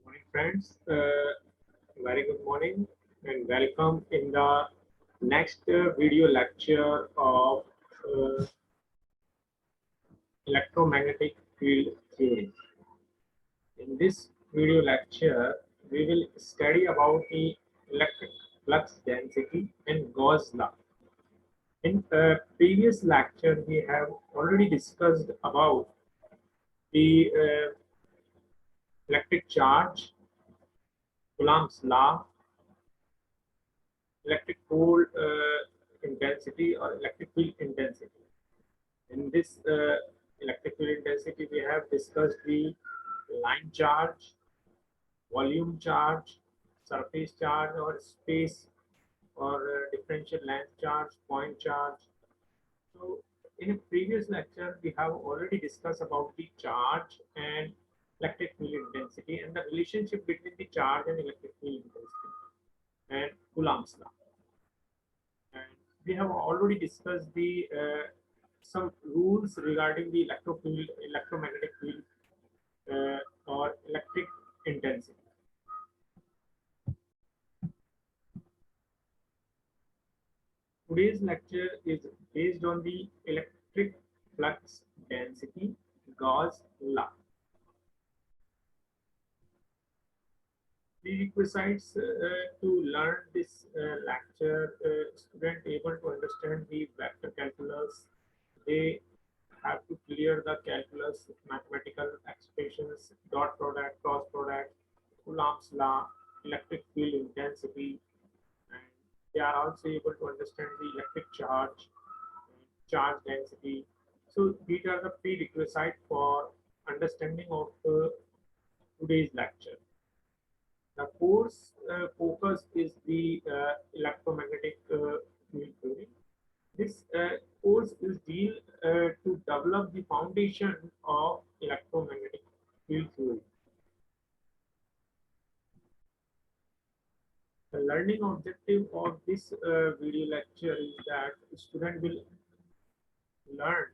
Morning, friends. Very good morning and welcome in the next video lecture of uh, electromagnetic field theory. In this video lecture, we will study about the electric flux density and Gauss law. In previous lecture, we have already discussed about the electric charge, Coulomb's law, electric pole intensity or electric field intensity. In this electric field intensity, we have discussed the line charge, volume charge, surface charge or space or differential length charge, point charge. So in a previous lecture, we have already discussed about the charge and electric field intensity and the relationship between the charge and electric field intensity and Coulomb's law. And we have already discussed the some rules regarding the electromagnetic field or electric intensity. Today's lecture is based on the electric flux density Gauss law. Prerequisites to learn this lecture, student able to understand the vector calculus. They have to clear the calculus, mathematical expressions, dot product, cross product, Coulomb's law, electric field intensity, and they are also able to understand the electric charge, charge density. So these are the prerequisites for understanding of today's lecture. The course focus is the electromagnetic field theory. This course is deal to develop the foundation of electromagnetic field theory. The learning objective of this video lecture is that the student will learn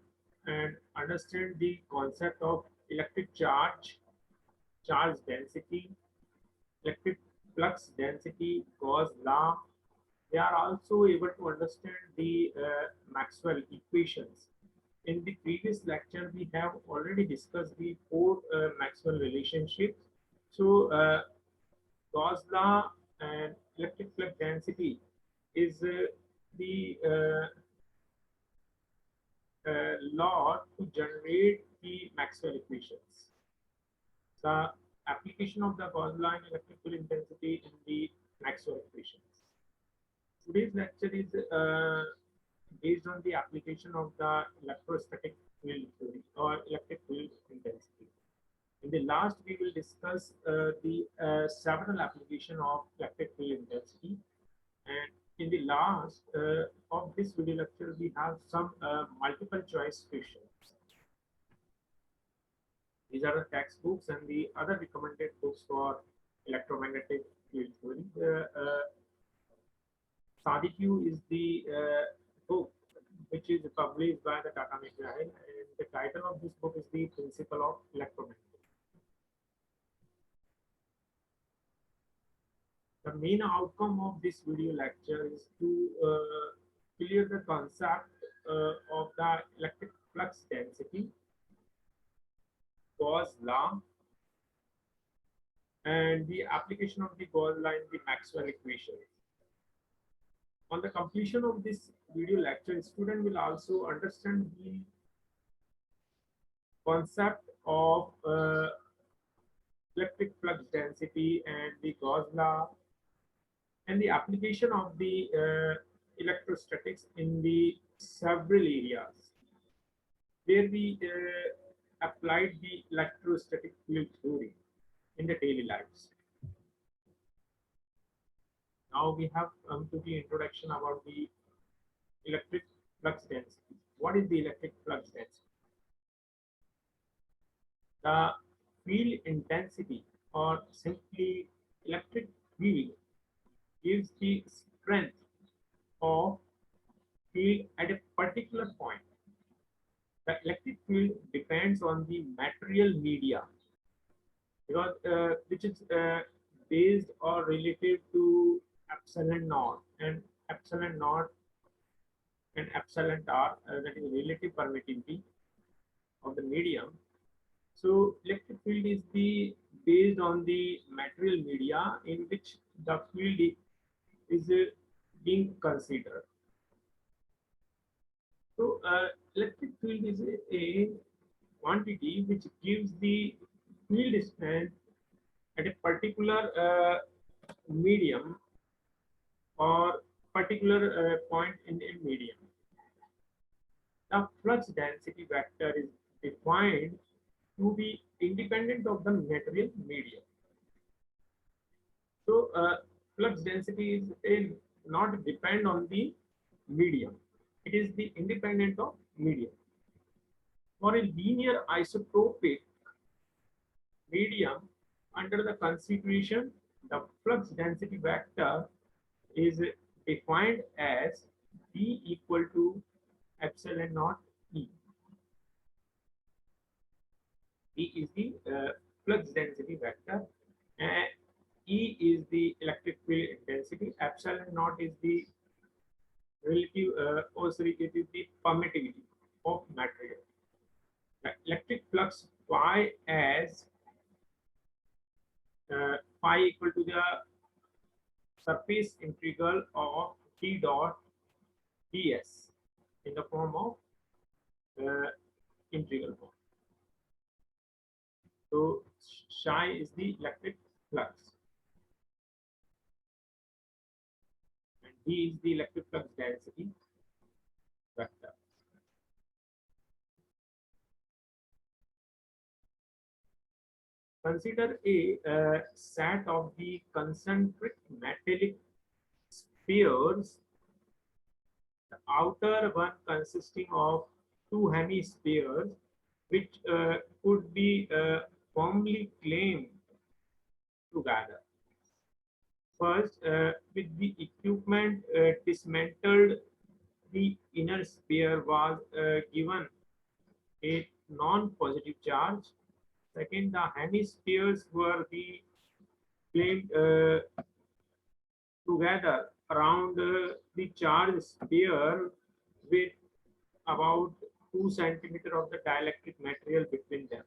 and understand the concept of electric charge, charge density, electric flux density, Gauss law. They are also able to understand the Maxwell equations. In the previous lecture, we have already discussed the four Maxwell relationships. So, Gauss law and electric flux density is the law to generate the Maxwell equations. The application of the Gauss law and electric field intensity in the Maxwell equations. Today's lecture is based on the application of the electrostatic field theory or electric field intensity. In the last, we will discuss the several application of electric field intensity. And in the last of this video lecture, we have some multiple choice questions. These are the textbooks and the other recommended books for electromagnetic field theory. Sadhu is the book which is published by the Dr.Paresh Jain, and the title of this book is The Principle of Electromagnetic. The main outcome of this video lecture is to clear the concept of the electric flux density, Gauss law, and the application of the Gauss law in the Maxwell equations. On the completion of this video lecture, student will also understand the concept of electric flux density and the Gauss law and the application of the electrostatics in the several areas where we applied the electrostatic field theory in the daily lives. Now we have come to the introduction about the electric flux density. What is the electric flux density? The field intensity or simply electric field gives the strength of field at a particular point. The electric field depends on the material media because which is based or relative to epsilon naught, and epsilon naught and epsilon r, that is relative permittivity of the medium. So electric field is the based on the material media in which the field is being considered. So electric field is a quantity which gives the field strength at a particular medium or particular point in a medium. The flux density vector is defined to be independent of the material medium. So flux density is not depend on the medium. It is the independent of medium. For a linear isotropic medium under the consideration, the flux density vector is defined as B equal to epsilon naught E. E is the flux density vector, and E is the electric field intensity. Epsilon naught is the relative, it is the permittivity of material. The electric flux phi as phi equal to the surface integral of T dot ds in the form of integral form. So psi is the electric flux, and D is the electric flux density vector. Consider a set of the concentric metallic spheres, the outer one consisting of two hemispheres, which could be firmly claimed together. First, with the equipment dismantled, the inner sphere was given a non-positive charge. Second, the hemispheres were the claimed together around the charge sphere with about 2 centimeters of the dielectric material between them.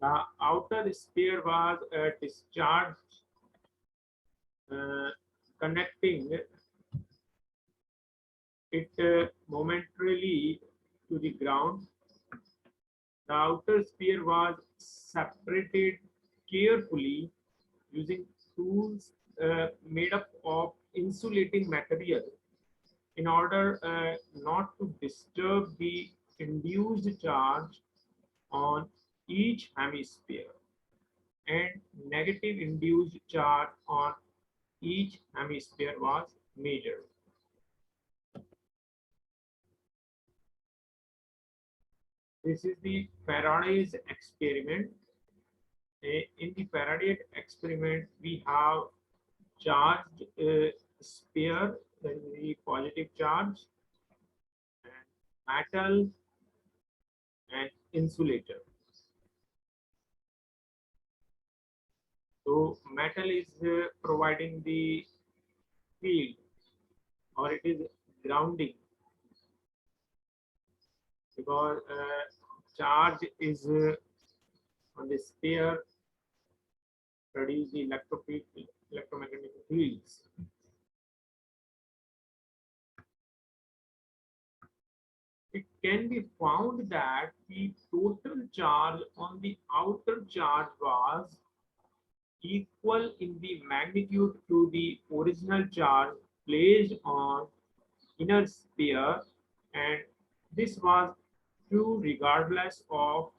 The outer sphere was discharged, connecting it momentarily to the ground. The outer sphere was separated carefully using tools made up of insulating material in order not to disturb the induced charge on each hemisphere and negative induced charge on each hemisphere was measured. This is the Faraday's experiment. In the Faraday experiment, we have charged sphere, that is the positive charge, and metal and insulator. So metal is providing the field, or it is grounding, because charge is on the sphere produce the electromagnetic fields. It can be found that the total charge on the outer charge was equal in the magnitude to the original charge placed on inner sphere, and this was true regardless of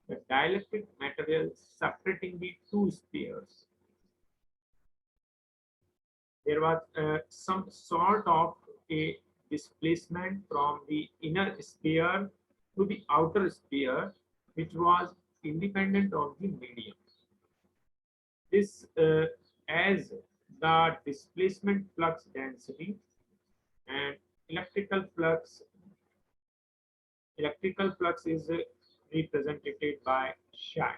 the dielectric material separating the two spheres. There was some sort of a displacement from the inner sphere to the outer sphere, which was independent of the medium. This as the displacement flux density and electrical flux is represented by psi.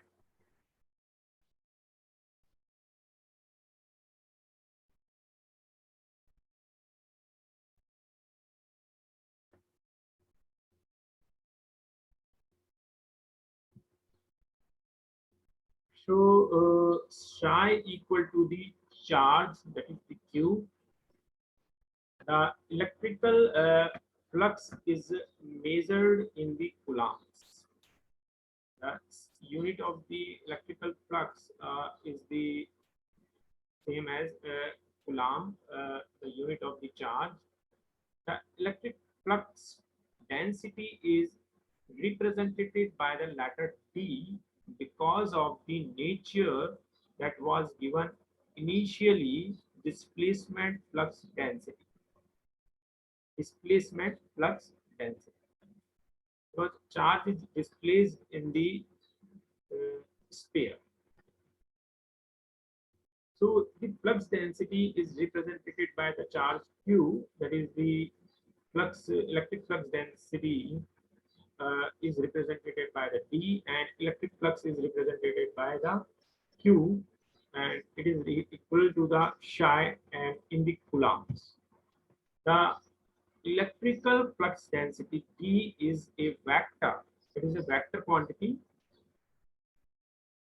So psi equal to the charge, that is the Q. The electrical flux is measured in the coulombs. The unit of the electrical flux is the same as coulomb, the unit of the charge. The electric flux density is represented by the letter T because of the nature that was given initially, displacement flux density. Displacement flux density. Because charge is displaced in the sphere. So the flux density is represented by the charge Q, that is the flux, electric flux density is represented by the D, and electric flux is represented by the Q, and it is equal to the psi and in the coulombs. The electrical flux density T is a vector. It is a vector quantity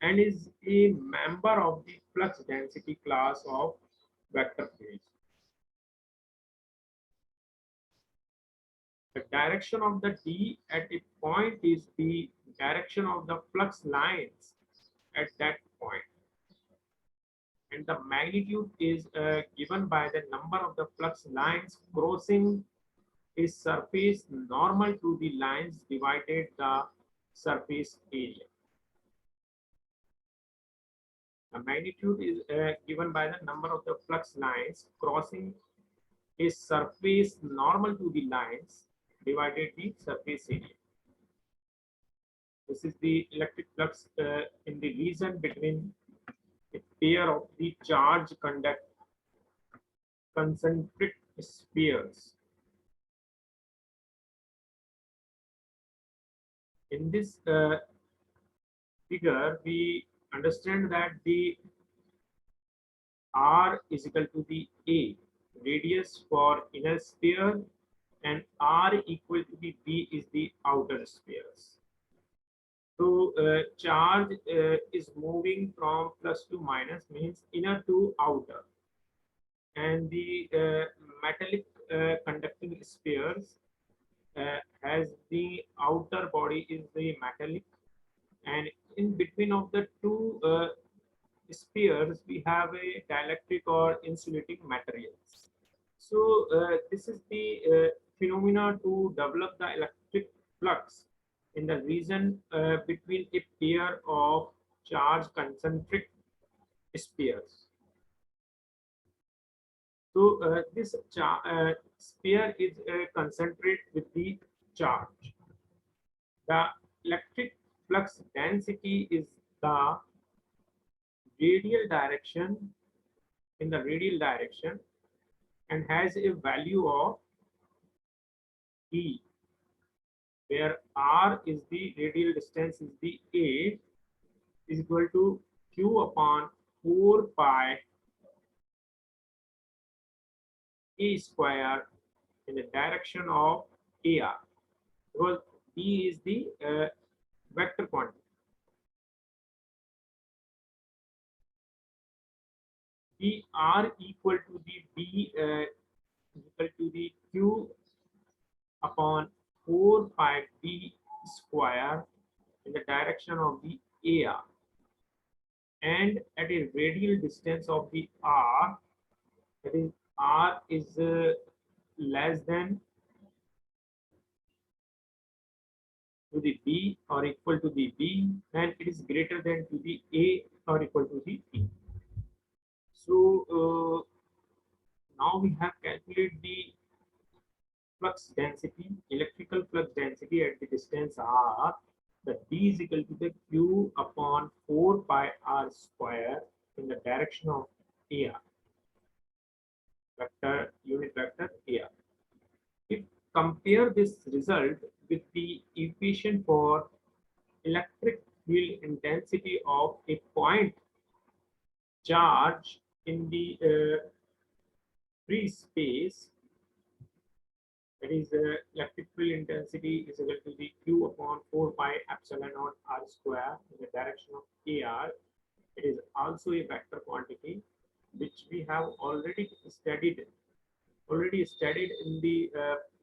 and is a member of the flux density class of vector fields. The direction of the D at a point is the direction of the flux lines at that point. And the magnitude is given by the number of the flux lines crossing a surface normal to the lines divided the surface area. The magnitude is given by the number of the flux lines crossing a surface normal to the lines divided the surface area. This is the electric flux in the region between a pair of the charge concentric spheres. In this figure, we understand that the R is equal to the A, radius for inner sphere, and R equal to the B is the outer spheres. So charge is moving from plus to minus, means inner to outer, and the metallic conducting spheres has the outer body is the metallic, and in between of the two spheres we have a dielectric or insulating materials. So this is the phenomena to develop the electric flux in the region between a pair of charge concentric spheres. So this sphere is concentrated with the charge. The electric flux density is the radial direction, in the radial direction, and has a value of E, where R is the radial distance is the A, is equal to Q upon 4 pi A square in the direction of AR, because B is the vector quantity. B R equal to the B equal to the Q upon 4 pi B square in the direction of the AR, and at a radial distance of the R, that is R is less than to the B or equal to the B, and it is greater than to the A or equal to the B. So now we have calculated the flux density, electrical flux density at the distance R. The D is equal to the Q upon 4 pi R square in the direction of AR, vector, unit vector AR. If compare this result with the equation for electric field intensity of a point charge in the free space, that is electric field intensity is equal to the q upon 4 pi epsilon naught r square in the direction of kr. It is also a vector quantity which we have already studied in the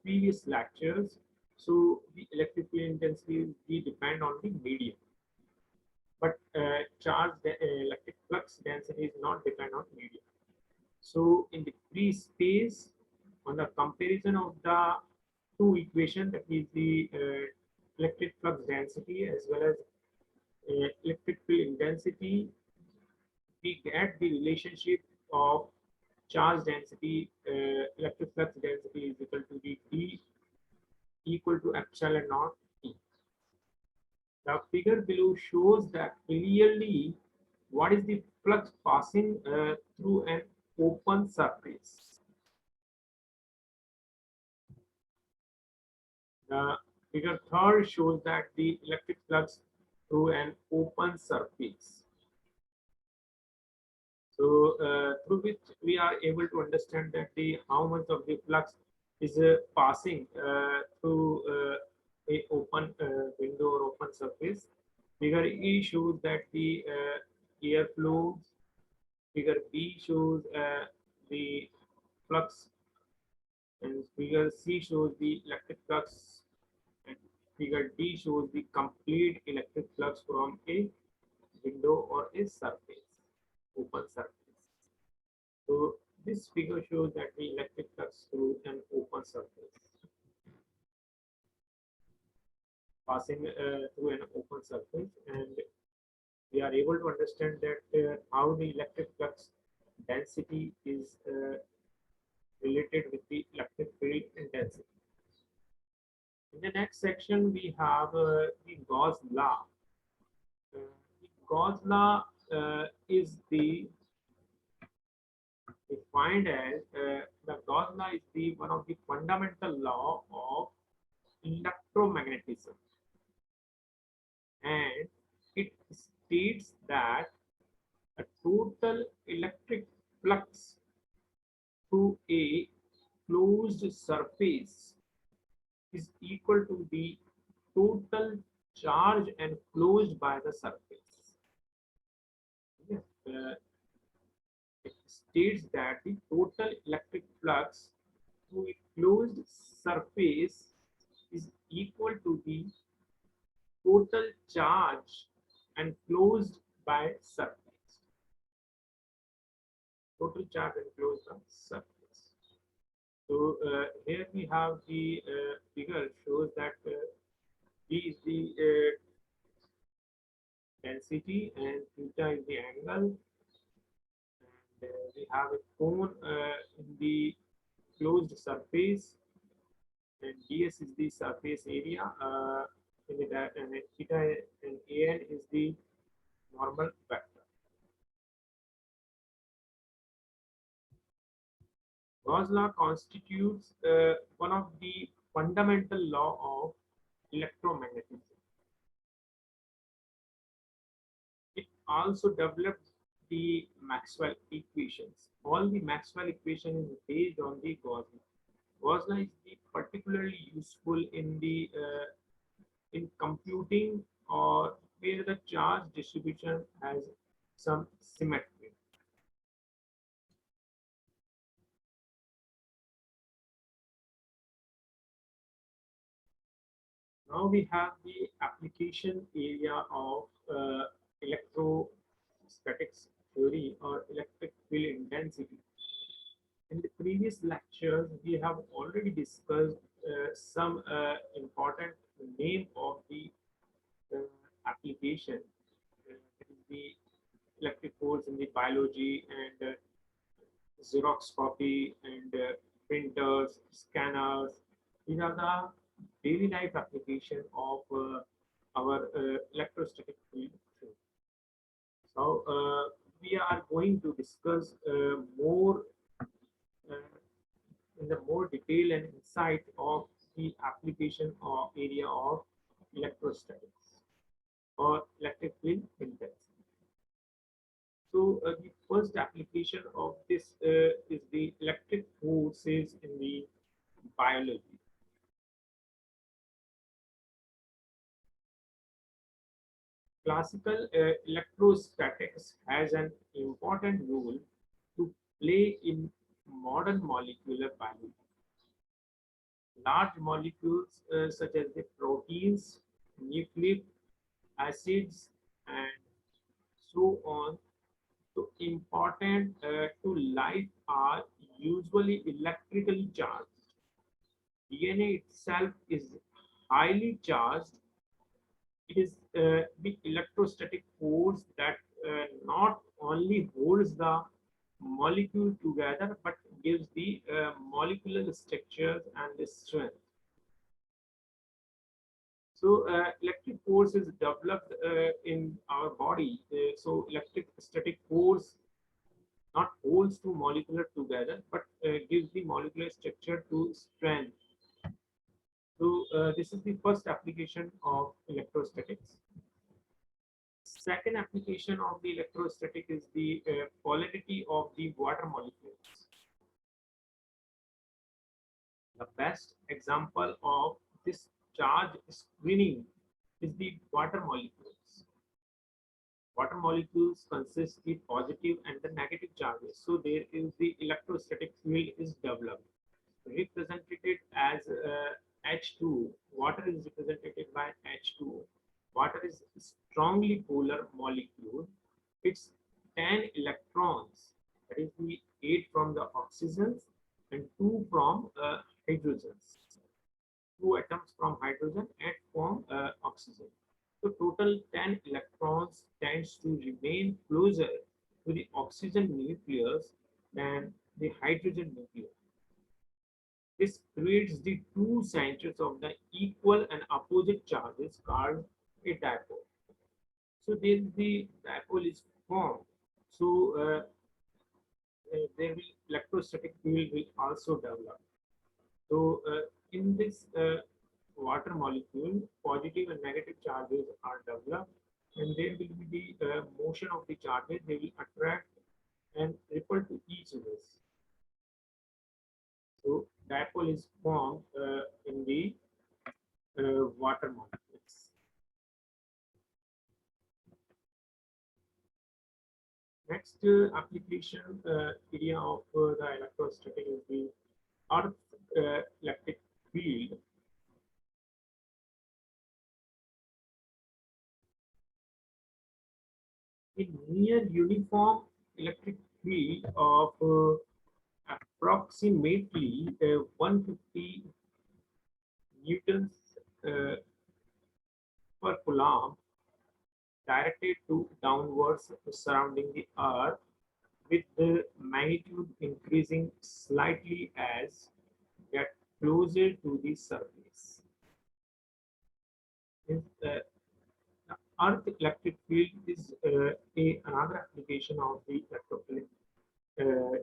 previous lectures. So the electric field intensity will depend on the medium, but electric flux density is not depend on medium. So in the free space, on the comparison of the two equations, that is the electric flux density as well as electric field intensity, we get the relationship of charge density, electric flux density is equal to the D equal to epsilon naught T. The figure below shows that clearly what is the flux passing through an open surface. The figure third shows that the electric flux through an open surface. So through which we are able to understand that the how much of the flux is passing through a open window or open surface. Figure E shows that the air flows. Figure B shows the flux, and figure C shows the electric flux, and figure D shows the complete electric flux from a window or a surface, open surface. So this figure shows that the electric flux through an open surface, passing through an open surface, and we are able to understand that how the electric flux density is related with the electric field intensity. In the next section, we have the Gauss law. The Gauss law is defined as the Gauss law is the one of the fundamental law of electromagnetism, and it states that a total electric flux through a closed surface is equal to the total charge enclosed by the surface. Yes, it states that the total electric flux through a closed surface is equal to the total charge enclosed by surface. Total charge enclosed by surface. So here we have the figure shows that V is the density and theta is the angle, and we have a cone in the closed surface, and ds is the surface area in the and theta and an is the normal vector. Gauss law constitutes one of the fundamental law of electromagnetism. It also developed the Maxwell equations. All the Maxwell equation is based on the Gauss law. Gauss law is the particularly useful in the in computing or where the charge distribution has some symmetry. Now we have the application area of electrostatics theory or electric field intensity. In the previous lectures, we have already discussed some important name of the uh, application. That is the electric force in the biology and Xerox copy and printers, scanners. These are the daily life application of our electrostatic field. So we are going to discuss more in the more detail and insight of the application or area of electrostatics. or electric field intensity. So the first application of this is the electric forces in the biology. Classical electrostatics has an important role to play in modern molecular biology. Large molecules such as the proteins, nucleic acids, and so on, so important to life, are usually electrically charged. DNA itself is highly charged. It is the electrostatic force that not only holds the molecule together but gives the molecular structures and the strength. So electric force is developed in our body. So electric static force not holds two molecular together but gives the molecular structure to strength. So this is the first application of electrostatics. Second application of the electrostatic is the polarity of the water molecules. The best example of this charge screening is the water molecules. Water molecules consist the positive and the negative charges. So there is the electrostatic field is developed, represented as H2. Water is represented by H2. Water is a strongly polar molecule. It's 10 electrons, that is the 8 from the oxygens and 2 from hydrogens. Two atoms from hydrogen and from oxygen. So total 10 electrons tends to remain closer to the oxygen nucleus than the hydrogen nucleus. This creates the two centers of the equal and opposite charges called a dipole. So then the dipole is formed. So there will electrostatic field will also develop. So in this water molecule, positive and negative charges are developed, and there will be the motion of the charges. They will attract and repel to each other. So dipole is formed in the water molecules. Next application area of the electrostatic is the Earth electric field. A near uniform electric field of approximately 150 newtons uh, per coulomb directed to downwards surrounding the earth, with the magnitude increasing slightly as get closer to the surface. The earth electric field is another application of the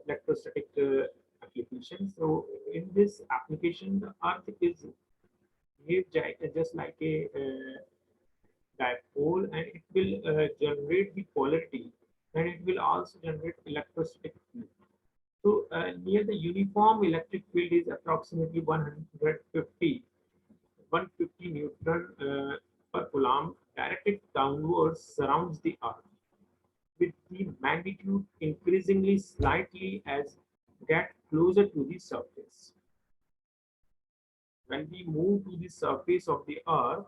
electrostatic application. So in this application, the earth is behaved just like a dipole, and it will generate the polarity, and it will also generate electrostatic field. So near the uniform electric field is approximately 150 Newton per coulomb directed downwards surrounds the earth, with the magnitude increasingly slightly as get closer to the surface. When we move to the surface of the earth,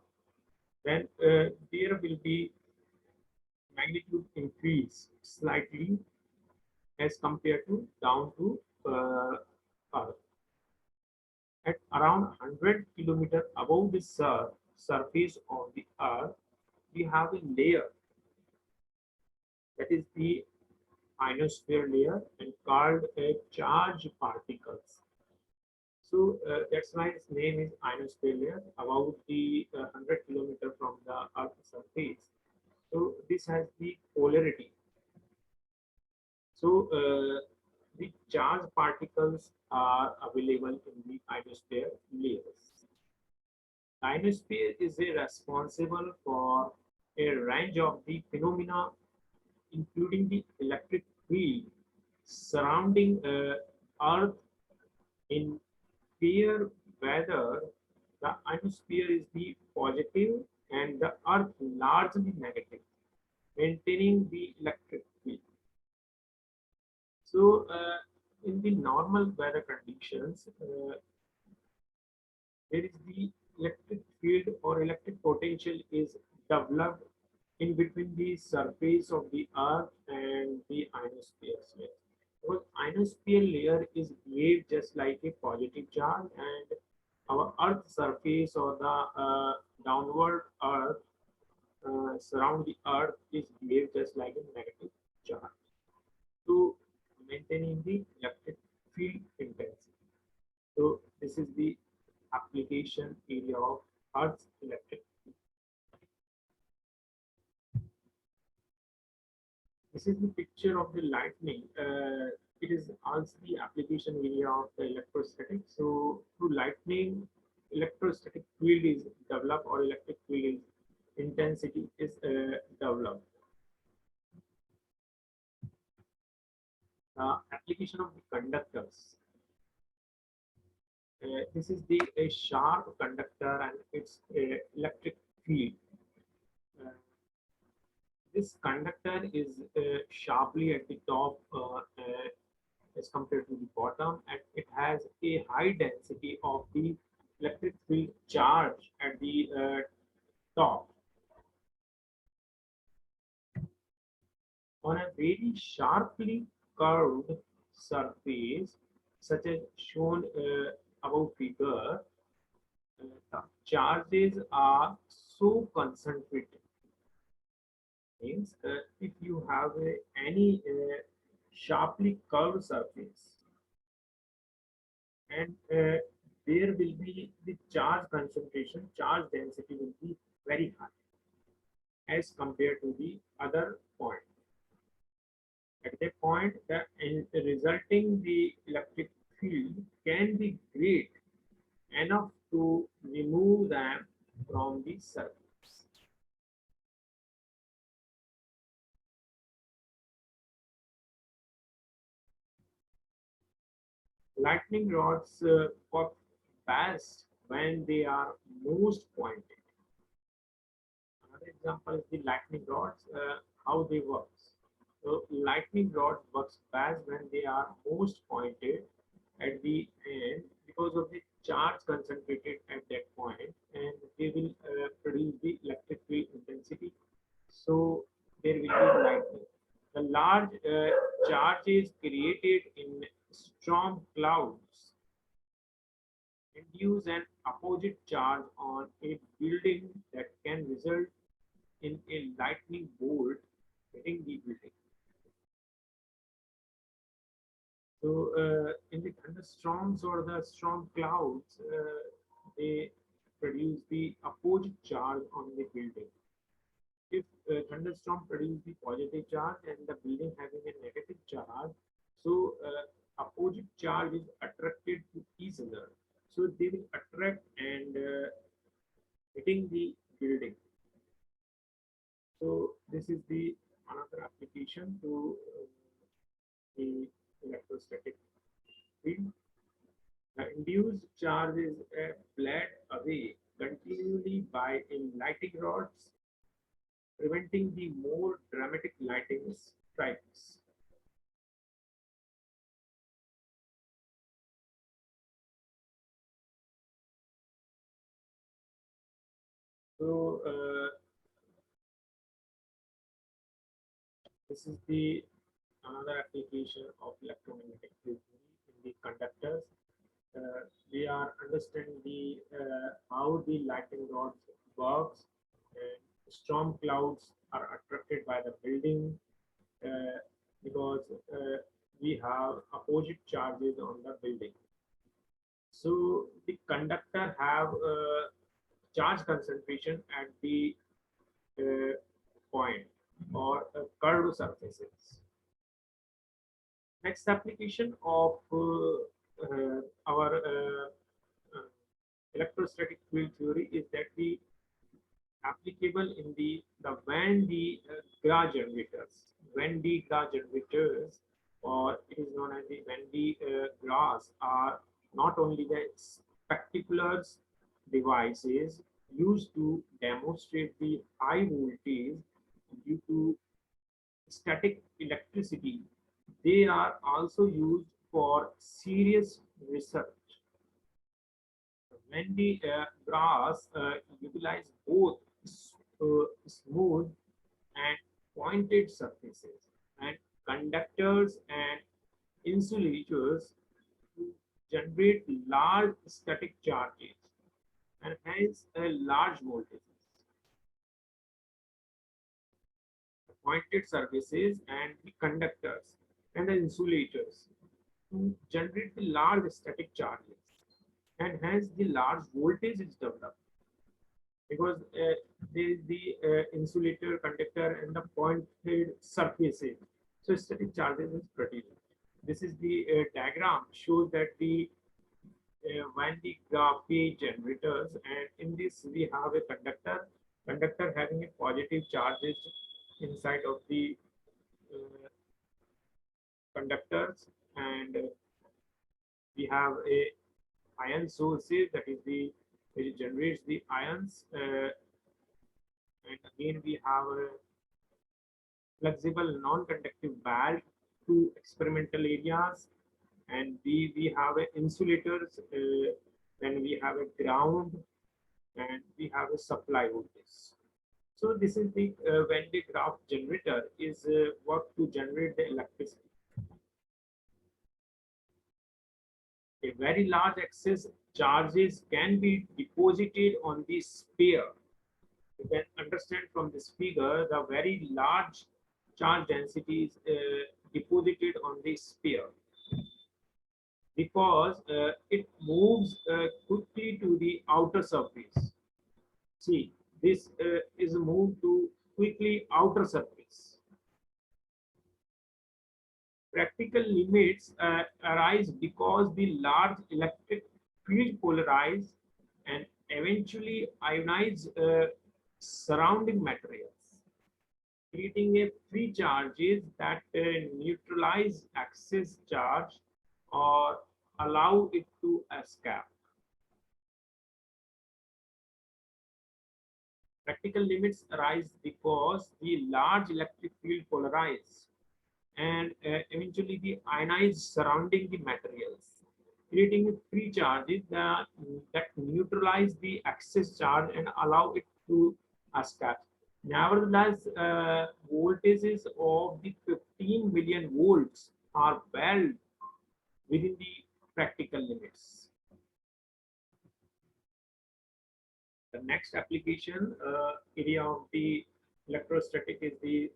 then there will be magnitude increase slightly as compared to down to earth. At around 100 kilometers above the surface of the earth, we have a layer, that is the ionosphere layer, and called a charged particles. So that's why its name is ionosphere layer, about the 100 kilometer from the earth's surface. So this has the polarity. So the charged particles are available in the ionosphere layers. The ionosphere is responsible for a range of the phenomena, including the electric field surrounding Earth in pair whether the ionosphere is the positive and the Earth largely negative, maintaining the electric field. So, in the normal weather conditions, there is the electric field or electric potential is developed in between the surface of the earth and the ionosphere layer. Because ionosphere layer is behaved just like a positive charge, and our earth surface or the downward earth surround the earth is behaved just like a negative charge to maintaining the electric field intensity. So this is the application area of Earth's electric field. This is the picture of the lightning. It is also the application area of the electrostatic. So through lightning, electrostatic field is developed or electric field is intensity is developed. Application of the conductors. This is the a sharp conductor and its electric field. Uh, this conductor is sharply at the top as compared to the bottom, and it has a high density of the electric field charge at the top. On a very sharply curved surface, such as shown above figure, the charges are so concentrated. Means if you have any sharply curved surface, and there will be the charge concentration, charge density will be very high as compared to the other point. At that point, the resulting the electric field can be great enough to remove them from the surface. Lightning rods work best when they are most pointed. Another example is the lightning rods, how they work. So lightning rod works best when they are most pointed at the end because of the charge concentrated at that point, and they will produce the electric field intensity. So there will be lightning. The large charge is created in storm clouds induce an opposite charge on a building that can result in a lightning bolt hitting the building. So, in the thunderstorms or the storm clouds, they produce the opposite charge on the building. If thunderstorm produce the positive charge and the building having a negative charge, so opposite charge is attracted to each other. So they will attract and hitting the building. So this is the another application to the electrostatic field. The induced charge is bled away continually by lighting rods, preventing the more dramatic lightning strikes. So this is the another application of electromagnetic field theory in the conductors. We are understanding the how the lightning rods works, and storm clouds are attracted by the building uh, because we have opposite charges on the building. So the conductor have charge concentration at the uh, point or curved surfaces. Next application of our uh, electrostatic field theory is that the applicable in the Van de Graaff generators. Van de Graaff generators, or it is known as the Van de Graaff, are not only the spectacular devices used to demonstrate the high voltage due to static electricity, they are also used for serious research. When the brass utilize both smooth and pointed surfaces and conductors and insulators to generate large static charges and hence large voltages. Pointed surfaces and the conductors and the insulators to generate the large static charges and hence the large voltage is developed because there is the insulator, conductor, and the pointed surfaces. So static charges is pretty low. This is the diagram shows that the Van de Graaff generators, and in this we have a conductor having a positive charges inside of the uh, conductors, and we have a ion sources that is the which generates the ions, and again we have a flexible non-conductive belt to experimental areas, and we have a insulators, then we have a ground, and we have a supply voltage. So this is the Van de Graaff generator is what to generate the electricity. A very large excess charges can be deposited on the sphere. You can understand from this figure the very large charge density is deposited on the sphere because it moves quickly to the outer surface. See, this is moved to quickly outer surface. Practical limits arise because the large electric field polarize and eventually ionize surrounding materials, creating a free charges that neutralize excess charge or allow it to escape. Practical limits arise because the large electric field polarize and eventually the ionize surrounding the materials, creating free charges that neutralize the excess charge and allow it to escape. Nevertheless, voltages of the 15 million volts are well within the practical limits. The next application area of the electrostatic is the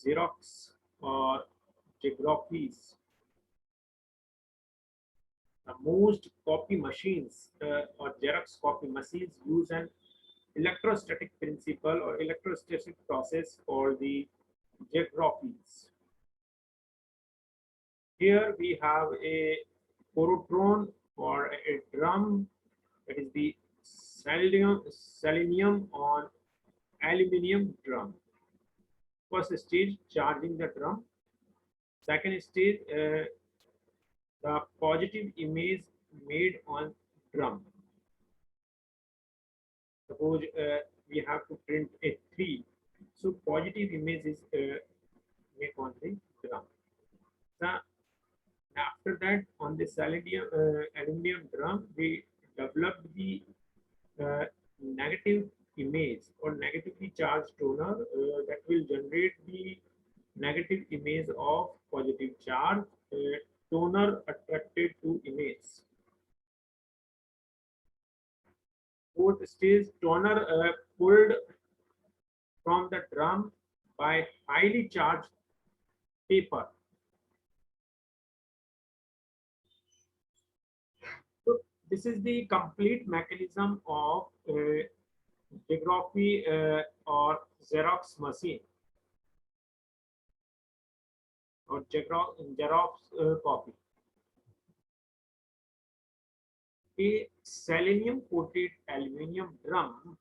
Xerox or geographies. Most copy machines or Xerox copy machines use an electrostatic principle or electrostatic process called the geographies. Here we have a porotron or a drum, that is the selenium on aluminum drum. First stage, charging the drum. Second stage, the positive image made on drum. Suppose we have to print a 3. So positive image is made on the drum. So after that, on the aluminum drum, we developed the negative image or negatively charged toner that will generate the negative image of positive charge, toner attracted to image. Fourth stage, toner pulled from the drum by highly charged paper. So this is the complete mechanism of geography or Xerox machine or Xerox copy. A selenium coated aluminum drum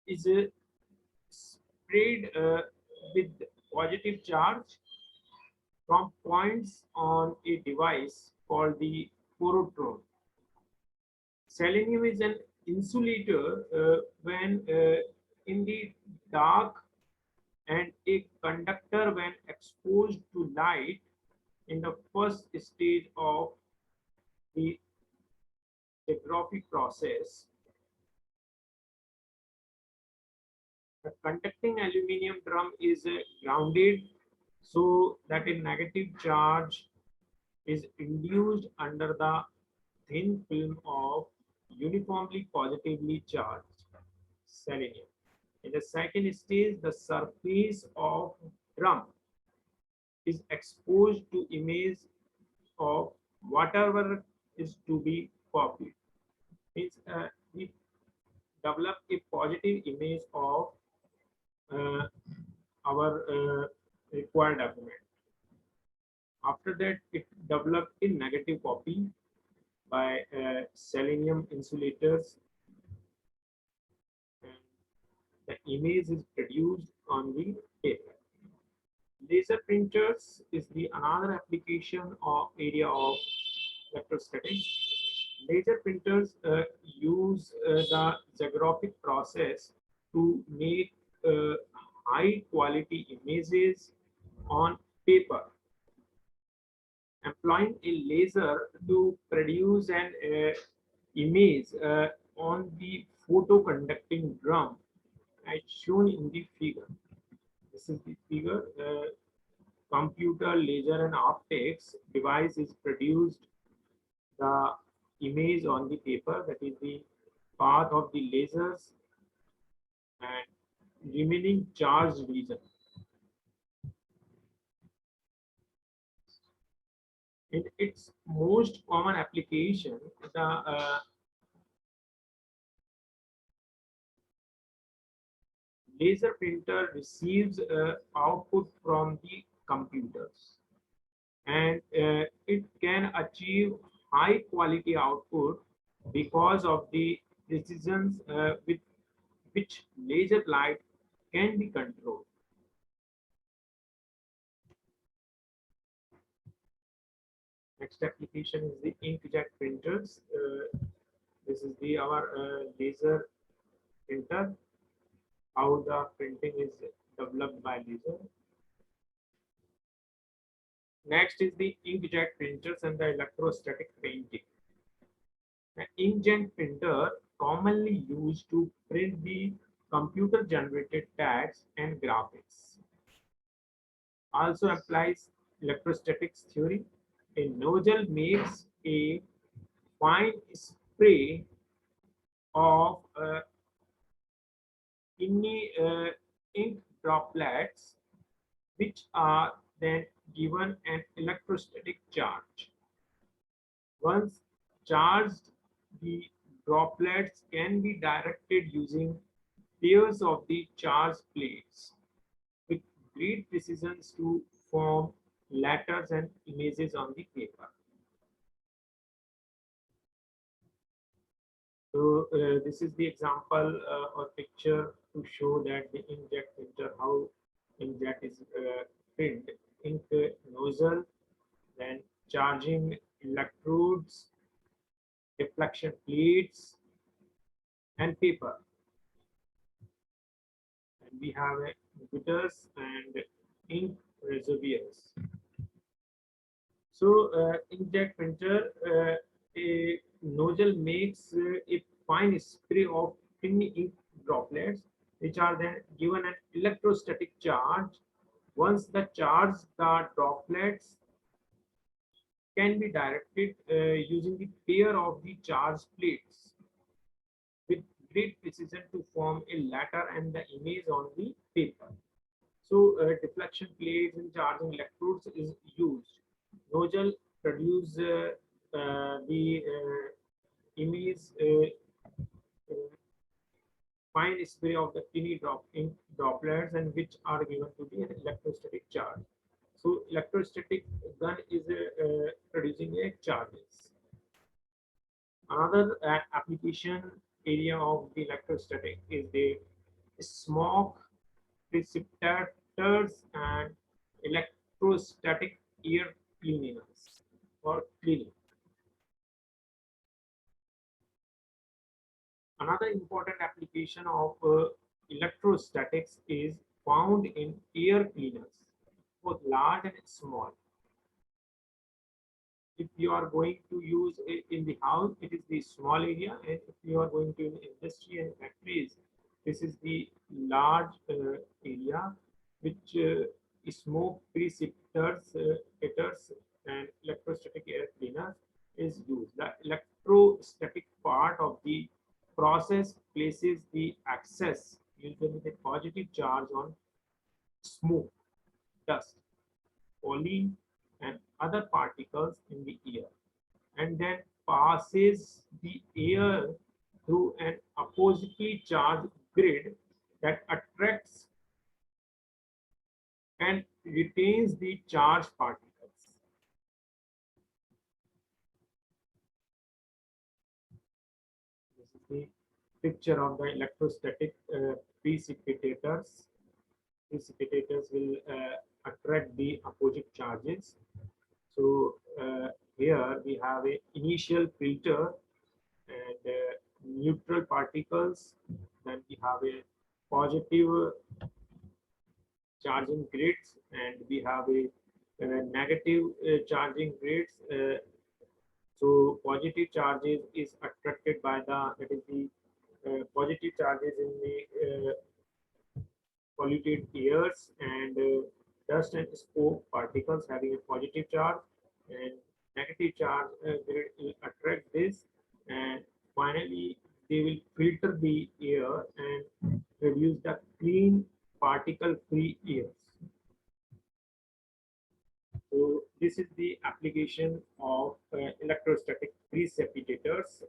is spread with positive charge from points on a device called the porotron. Selenium is an insulator when in the dark and a conductor when exposed to light in the first stage of the geographic process. The conducting aluminum drum is grounded so that a negative charge is induced under the thin film of uniformly positively charged selenium. In the second stage, the surface of drum is exposed to image of whatever is to be copied. Means we develop a positive image of uh, our required document. After that, it developed a negative copy by selenium insulators, and the image is produced on the paper. Laser printers is the another application or area of electrostatics. Laser printers use the xerographic process to make uh, high quality images on paper. Employing a laser to produce an image on the photoconducting drum as shown in the figure. This is the figure. Computer, laser, and optics device is produced the image on the paper, that is the path of the lasers and remaining charged region. In its most common application, the laser printer receives output from the computers, and it can achieve high quality output because of the precision with which laser light can be controlled. Next application is the inkjet printers. This is the our laser printer, how the printing is developed by laser. Next is the inkjet printers and the electrostatic printing. An inkjet printer commonly used to print the computer generated text and graphics. Also applies electrostatics theory. A nozzle makes a fine spray of ink droplets, which are then given an electrostatic charge. Once charged, the droplets can be directed using pairs of the charged plates with great precision to form letters and images on the paper. So this is the example or picture to show that the inkjet printer, how inkjet is print. Ink nozzle, then charging electrodes, deflection plates, and paper. And we have emitters and ink reservoirs. So inkjet printer, a nozzle makes a fine spray of thin ink droplets, which are then given an electrostatic charge. Once the charge, the droplets can be directed using the pair of the charged plates with great precision to form a letter and the image on the paper. So deflection plates and charging electrodes is used. Nozzle produce the image fine spray of the tiny ink droplets, and which are given to the electrostatic charge. So electrostatic gun is producing a charges. Another application area of the electrostatic is the smoke precipitators, and electrostatic air cleaners or cleaning. Another important application of electrostatics is found in air cleaners, both large and small. If you are going to use it in the house, it is the small area, and if you are going to in industry and factories, this is the large area which smoke precipitors, and electrostatic air cleaners is used. The electrostatic part of the process places the excess, usually the positive charge, on smoke, dust, pollen, and other particles in the air, and then passes the air through an oppositely charged grid that attracts and retains the charged particles. This is the picture of the electrostatic precipitators. Precipitators will attract the opposite charges. So here we have a initial filter and neutral particles. Then we have a positive charging grids, and we have a negative charging grids. So positive charges is attracted by that is the positive charges in the polluted airs, and dust and smoke particles having a positive charge, and negative charge will attract this, and finally they will filter the air and produce the clean particle free airs. So this is the application of electrostatic precipitators,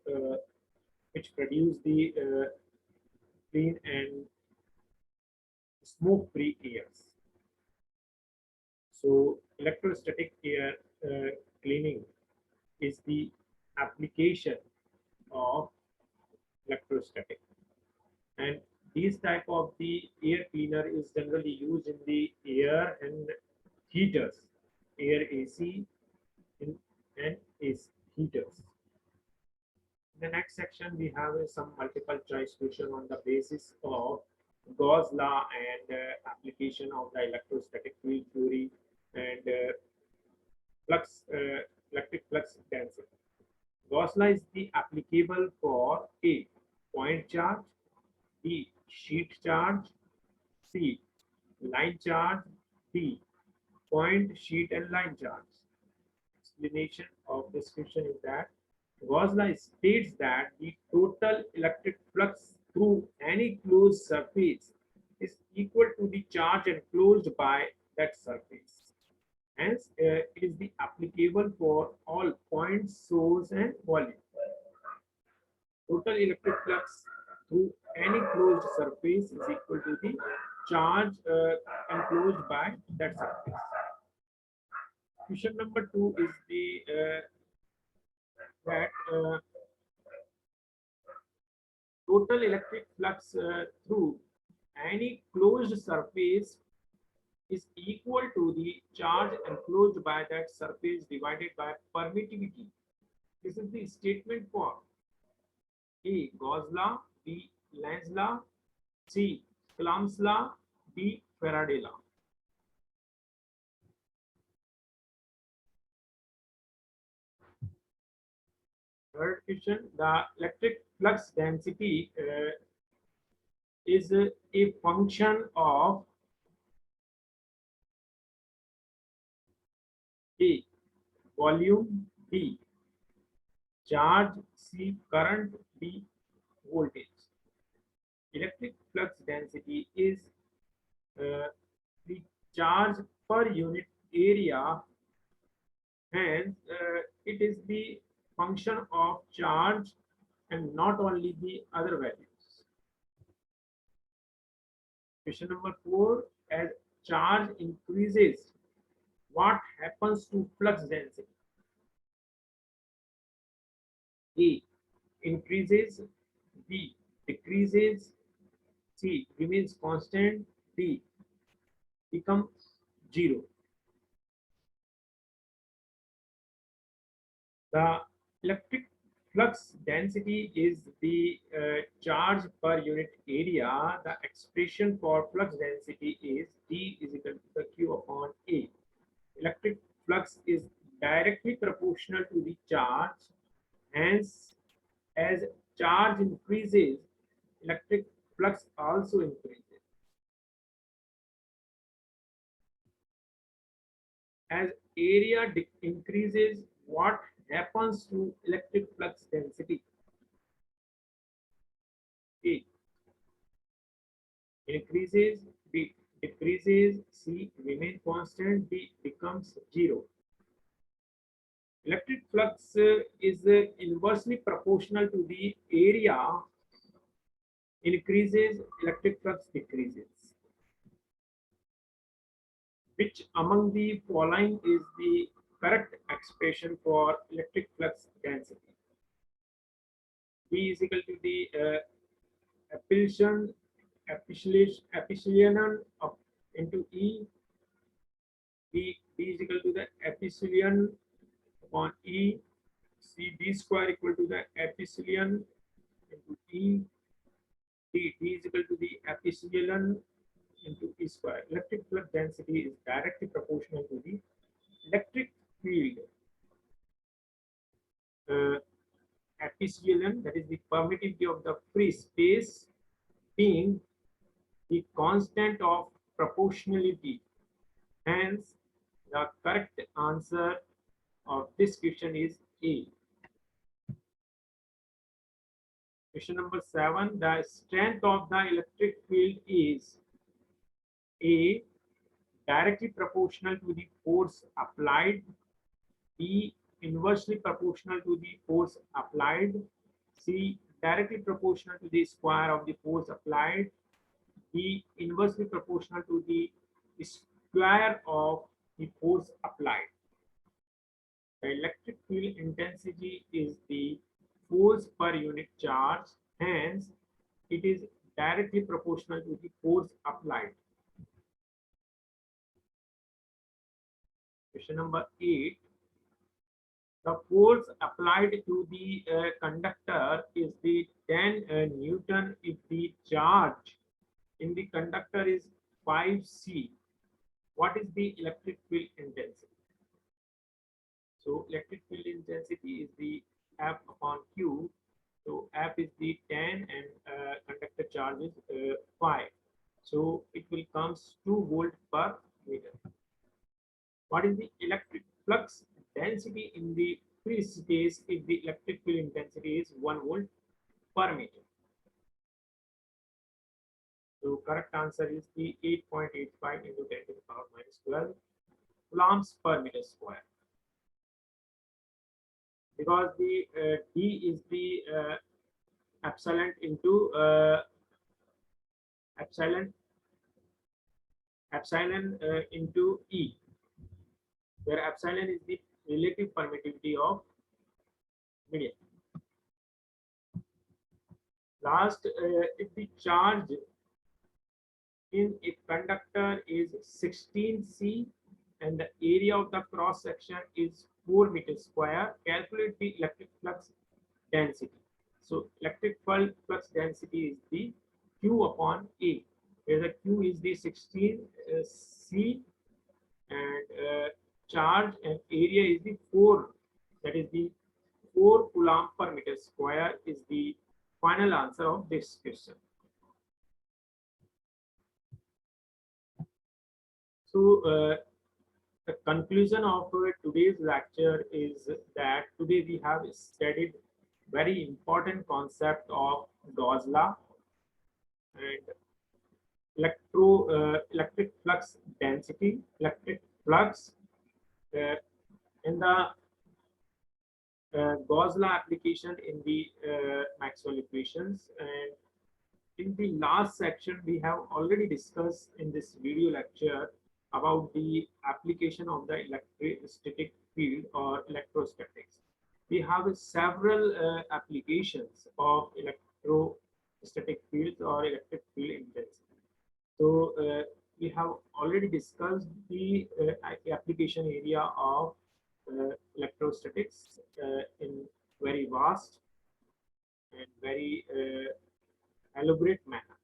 which produce the clean and smoke free airs. So electrostatic air cleaning is the application of electrostatic, and these type of the air cleaner is generally used in the air and heaters, air AC and AC heaters. In the next section, we have some multiple choice question on the basis of Gauss law and application of the electrostatic field theory and electric flux density. Gauss law is the applicable for A, point charge, B, sheet charge, C, line charge, D, point, sheet, and line charge. Explanation of this question is that Gauss law states that the total electric flux through any closed surface is equal to the charge enclosed by that surface. Hence, it is the applicable for all points, source, and volume. Total electric flux through any closed surface is equal to the charge enclosed by that surface. Question number 2 is the that total electric flux through any closed surface is equal to the charge enclosed by that surface divided by permittivity. This is the statement for A, Gauss law, B, Lenz law, C, Coulomb's law, D, Faraday law. Third question, the electric flux density is a function of A, volume, B, charge, C, current, D, voltage. Electric flux density is the charge per unit area, hence it is the function of charge and not only the other values. Question number 4, as charge increases, what happens to flux density? A, increases, B, decreases, C, remains constant, D, become 0. The electric flux density is the charge per unit area. The expression for flux density is D is equal to the Q upon A. Electric flux is directly proportional to the charge. Hence, as charge increases, electric flux also increases. As area increases, what happens to electric flux density? A increases, B decreases, C remain constant, D becomes 0. Electric flux is inversely proportional to the area increases, electric flux decreases. Which among the following is the correct expression for electric flux density? B is equal to the epsilon of into E. B is equal to the epsilon upon E. C D square equal to the epsilon into E. D is equal to the epsilon into E square. Electric flux density is directly proportional to the electric field. Epsilon, that is the permittivity of the free space, being the constant of proportionality. Hence, the correct answer of this question is A. Question number 7. The strength of the electric field is A. Directly proportional to the force applied. B. Inversely proportional to the force applied. C. Directly proportional to the square of the force applied. D. Inversely proportional to the square of the force applied. The electric field intensity is the force per unit charge. Hence, it is directly proportional to the force applied. Question number 8. The force applied to the conductor is the 10 Newton if the charge in the conductor is 5C. What is the electric field intensity? So electric field intensity is the F upon Q. So F is the 10 and conductor charge is 5. So it will comes 2 volt per meter. What is the electric flux density in the free space if the electric field intensity is 1 volt per meter? So correct answer is the 8.85 into 10 to the power minus 12 coulombs per meter square. Because the D is the epsilon into epsilon into E, where epsilon is the relative permittivity of medium. Last, if the charge in a conductor is 16C and the area of the cross section is 4 meters square, calculate the electric flux density. So electric flux density is the Q upon A, where the Q is the 16C and charge and area is the 4, that is the 4 coulomb per meter square is the final answer of this question. So the conclusion of today's lecture is that today we have studied very important concept of Gauss law and electric flux density, electric flux, and the Gauss law application in the Maxwell equations. And in the last section, we have already discussed in this video lecture about the application of the electrostatic field or electrostatics. We have several applications of electrostatic fields or electric field intensity. So we have already already discussed the application area of electrostatics in very vast and very elaborate manner.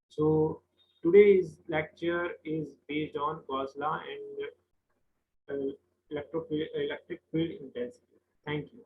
So today's lecture is based on Gauss law and electric field intensity. Thank you.